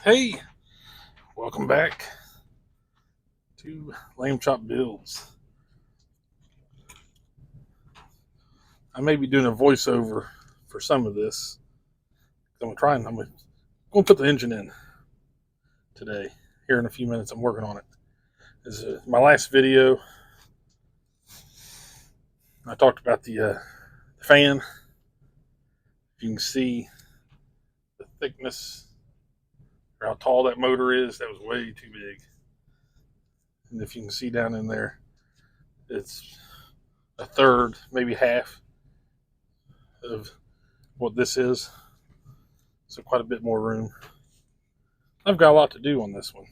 Hey, welcome back to Lamb Chop Builds. I may be doing a voiceover for some of this. I'm going to put the engine in today. Here in a few minutes, I'm working on it. This is my last video. I talked about the fan. You can see the thickness or how tall that motor is. That was way too big. And if you can see down in there, it's a third, maybe half of what this is. So quite a bit more room. I've got a lot to do on this one,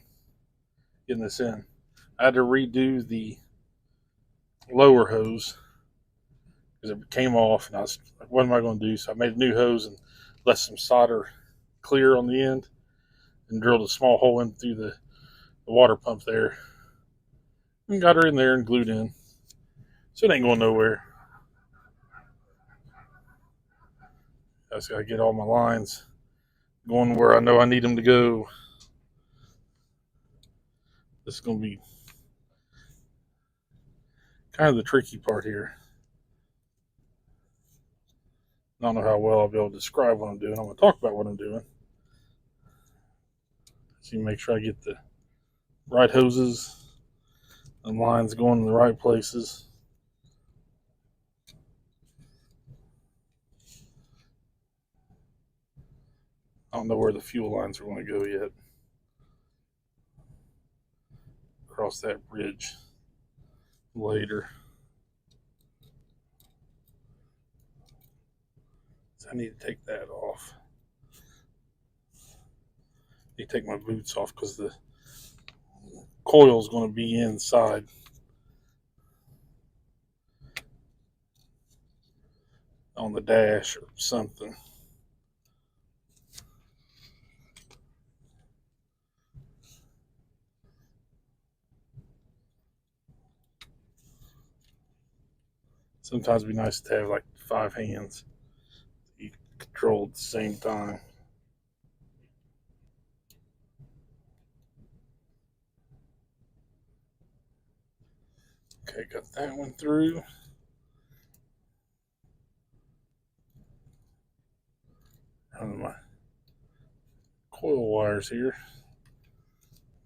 getting this in. I had to redo the lower hose because it came off, and I was like, what am I going to do? So I made a new hose and left some solder clear on the end and drilled a small hole in through the water pump there and got her in there and glued in. So it ain't going nowhere. I just got to get all my lines going where I know I need them to go. This is going to be kind of the tricky part here. I don't know how well I'll be able to describe what I'm doing. I'm going to talk about what I'm doing. So you make sure I get the right hoses and lines going in the right places. I don't know where the fuel lines are going to go yet. Cross that bridge later. So I need to take that off. I need to take my boots off because the coil is going to be inside. On the dash or something. Sometimes it'd be nice to have like 5 hands you control at the same time. Okay, got that one through. Running my coil wires here.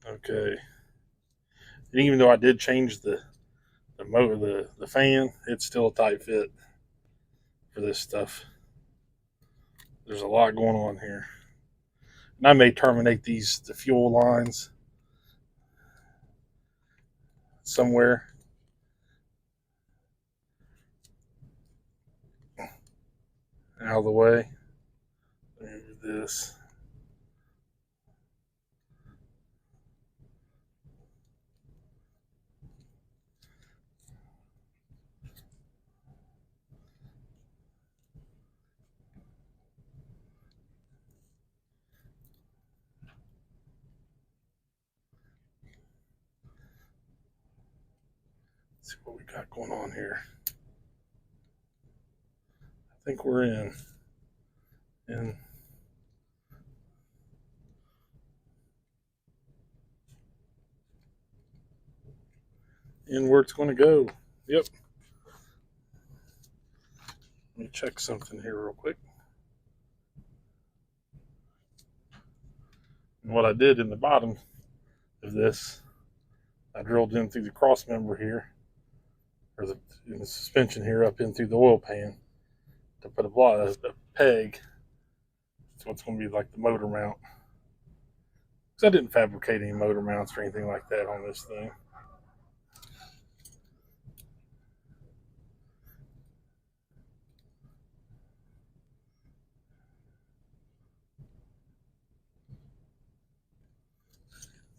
Okay. And even though I did change the motor, the fan, it's still a tight fit for this stuff. There's a lot going on here. And I may terminate the fuel lines somewhere. Out of the way. Move this. Let's see what we got going on here. I think we're in where it's going to go. Yep. Let me check something here real quick. And what I did in the bottom of this, I drilled in through the cross member here, or in the suspension here, up in through the oil pan to put a peg. That's what's going to be like the motor mount. Because I didn't fabricate any motor mounts or anything like that on this thing.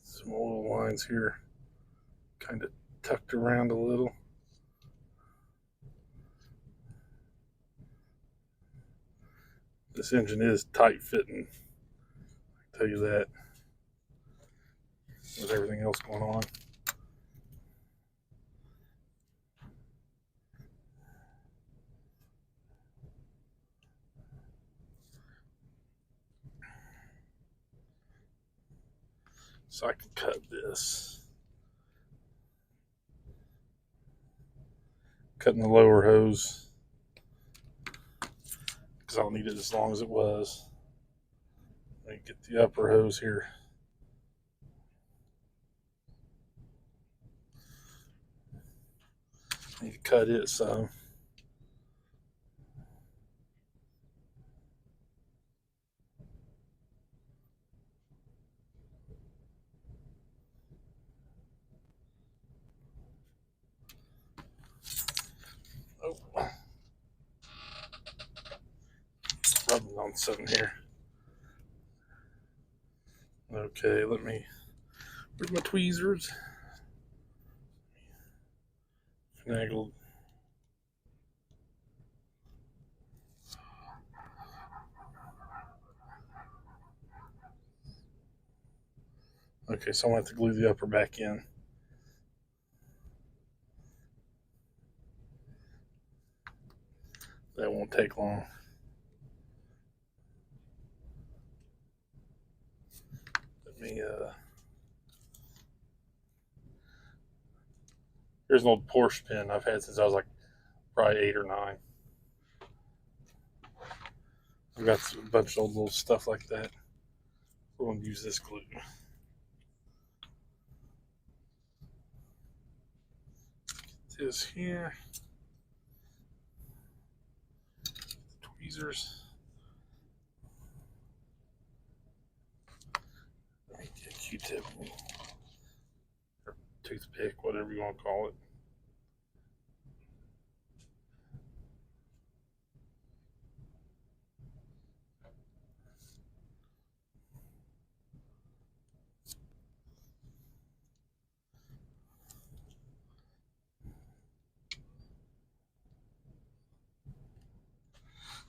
Some oil lines here, kind of tucked around a little. This engine is tight fitting, I tell you that, with everything else going on. so I can cut this. Cutting the lower hose because I'll need it as long as it was. Let me get the upper hose here. I need to cut it some. Oh, rubbing on something here. Okay, let me. Where's my tweezers? Finagled. Okay, so I'm going to have to glue the upper back in. That won't take long. Let me, here's an old Porsche pin I've had since I was like probably 8 or 9. I've got a bunch of old little stuff like that. We're going to use this glue. Get this here. Tweezers. Let me get a Q-tip or toothpick, whatever you want to call it.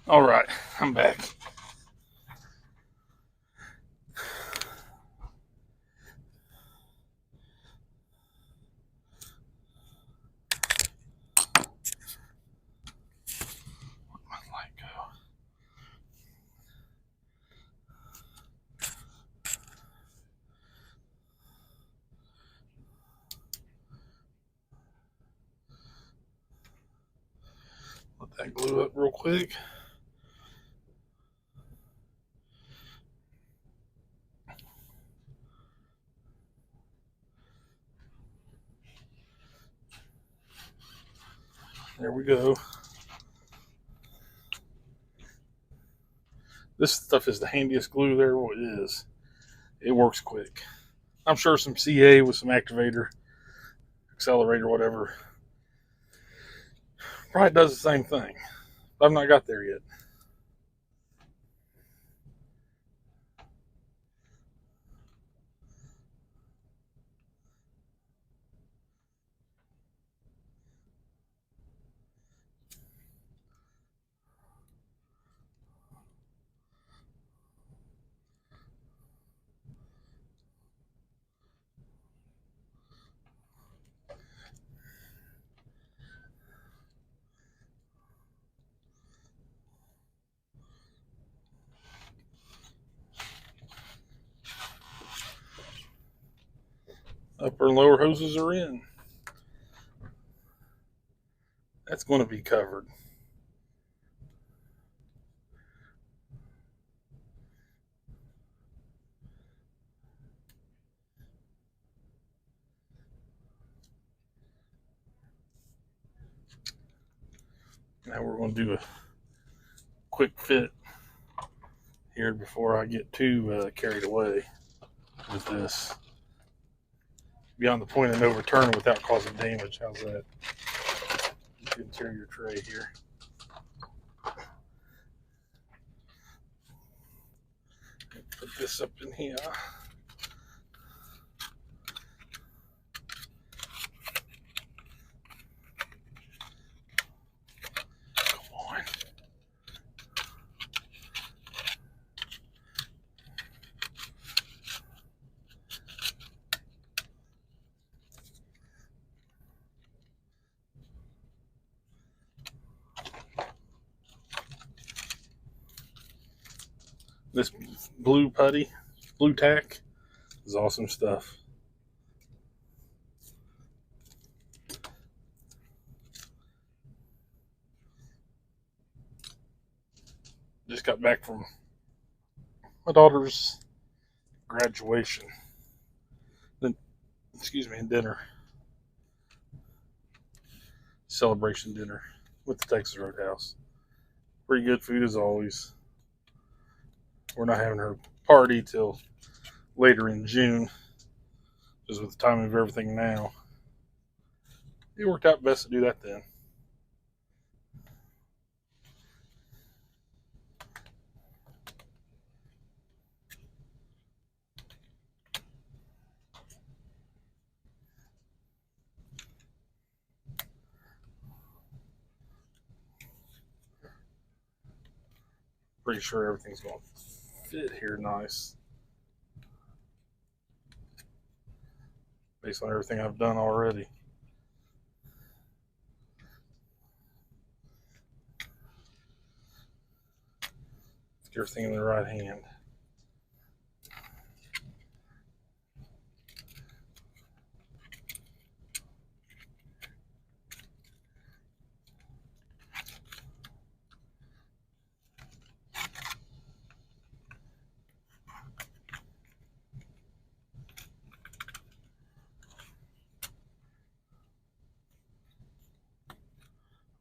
All right, I'm back. Let that glue up real quick. There we go. This stuff is the handiest glue there is. It works quick. I'm sure some CA with some activator, accelerator, whatever, probably does the same thing. But I've not got there yet. Upper and lower hoses are in. That's going to be covered. Now we're going to do a quick fit here before I get too carried away with this. Beyond the point of no return without causing damage. How's that? Interior tray here. Put this up in here. Come on. This blue putty, blue tack, is awesome stuff. Just got back from my daughter's graduation. Then, dinner. Celebration dinner with the Texas Roadhouse. Pretty good food as always. We're not having her party till later in June, just with the timing of everything now. It worked out best to do that then. Pretty sure everything's going to fit here nice, based on everything I've done already. Get everything in the right hand.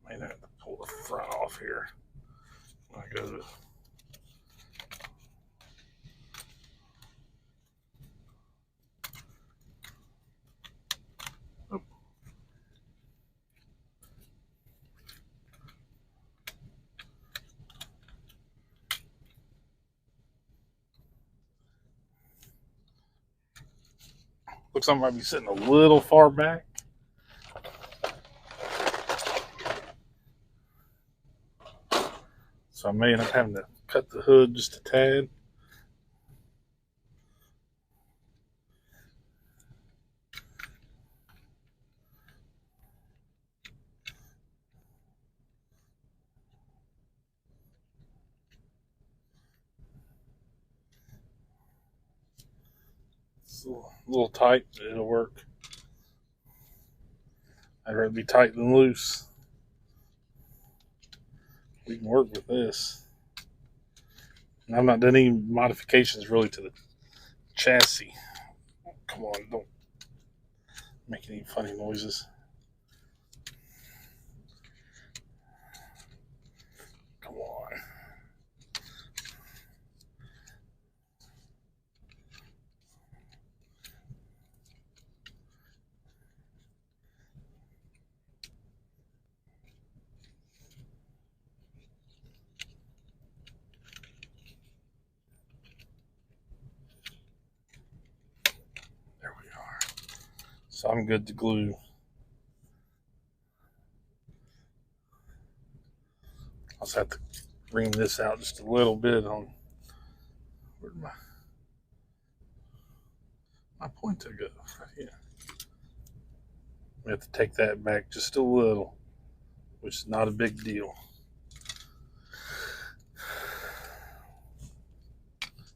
I might have to pull the front off here when I go to. Looks like I might be sitting a little far back. So I may end up having to cut the hood just a tad. It's a little tight, but it'll work. I'd rather be tight than loose. We can work with this. And I've not done any modifications really to the chassis. Come on, don't make any funny noises. Come on. There we are. So I'm good to glue. I'll just have to bring this out just a little bit on where'd my pointer go? Right here. We have to take that back just a little, which is not a big deal.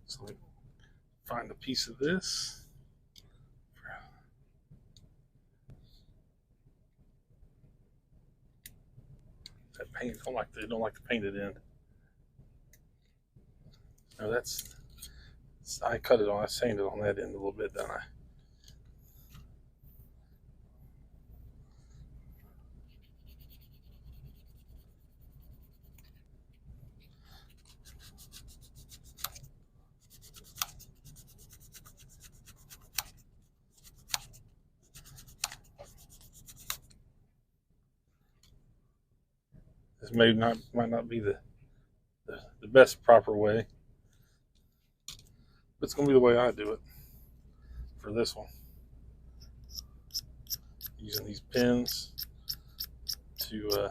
So find a piece of this. That paint, they don't like the painted end. No, I cut it on. I sanded on that end a little bit, didn't I? This might not be the best proper way, but it's gonna be the way I do it for this one. Using these pins to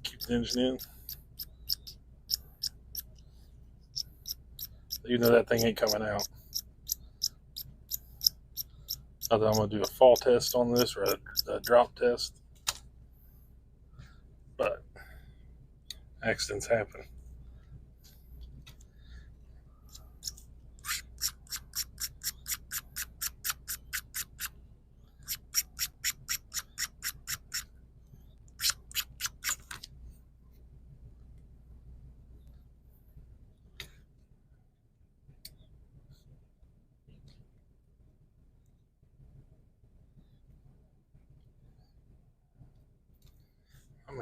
keep the engine in. You know that thing ain't coming out. Not that I'm gonna do a fall test on this or a drop test, but accidents happen.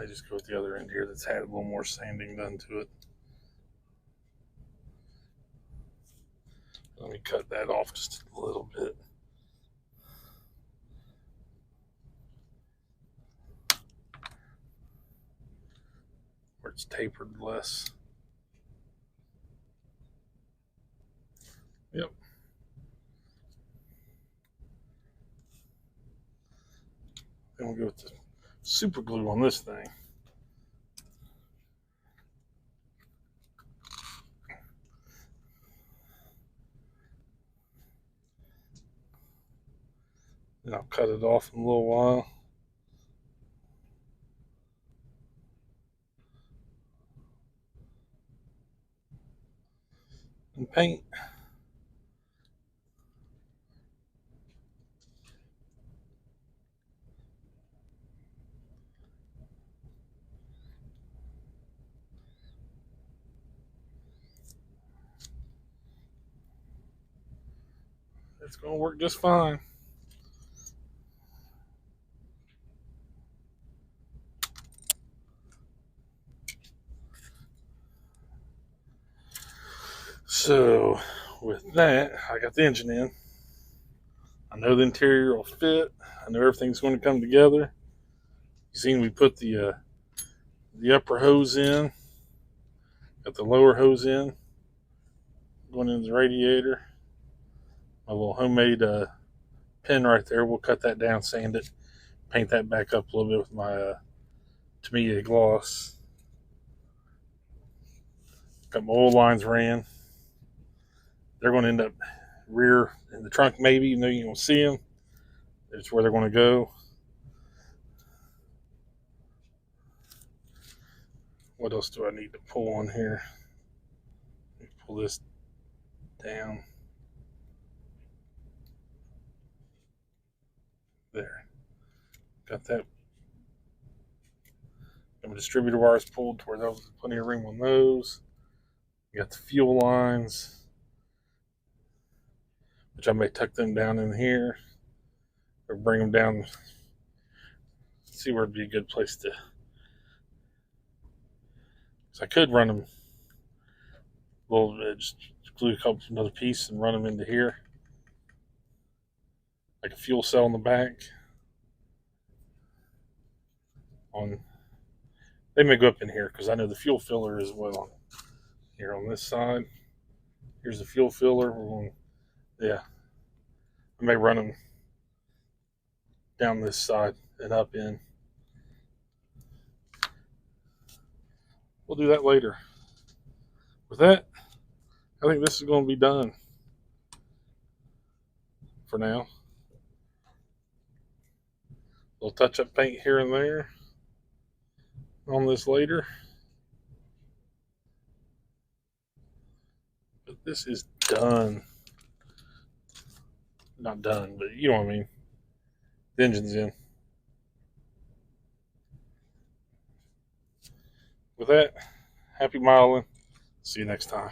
may just go with the other end here that's had a little more sanding done to it. Let me cut that off just a little bit. Where it's tapered less. Yep. Then we'll go with the super glue on this thing. And I'll cut it off in a little while. And paint. It's going to work just fine. So with that, I got the engine in. I know the interior will fit. I know everything's going to come together. You seen we put the upper hose in, got the lower hose in, going into the radiator. My little homemade pin right there. We'll cut that down, sand it, paint that back up a little bit with my Tamiya gloss. Got my oil lines ran. They're going to end up rear in the trunk maybe, even though you don't see them. It's where they're going to go. What else do I need to pull on here? Let me pull this down. There. Got that. Got my distributor wires pulled to where there was plenty of room on those. Got the fuel lines, which I may tuck them down in here or bring them down. See where it'd be a good place to. So I could run them a little bit, just glue a couple another piece and run them into here, like a fuel cell in the back. They may go up in here because I know the fuel filler is well here on this side. Here's the fuel filler. I may run them down this side and up in. We'll do that later. With that, I think this is going to be done for now. A little touch-up paint here and there on this later. But this is done. Not done, but you know what I mean. The engine's in. With that, happy modeling. See you next time.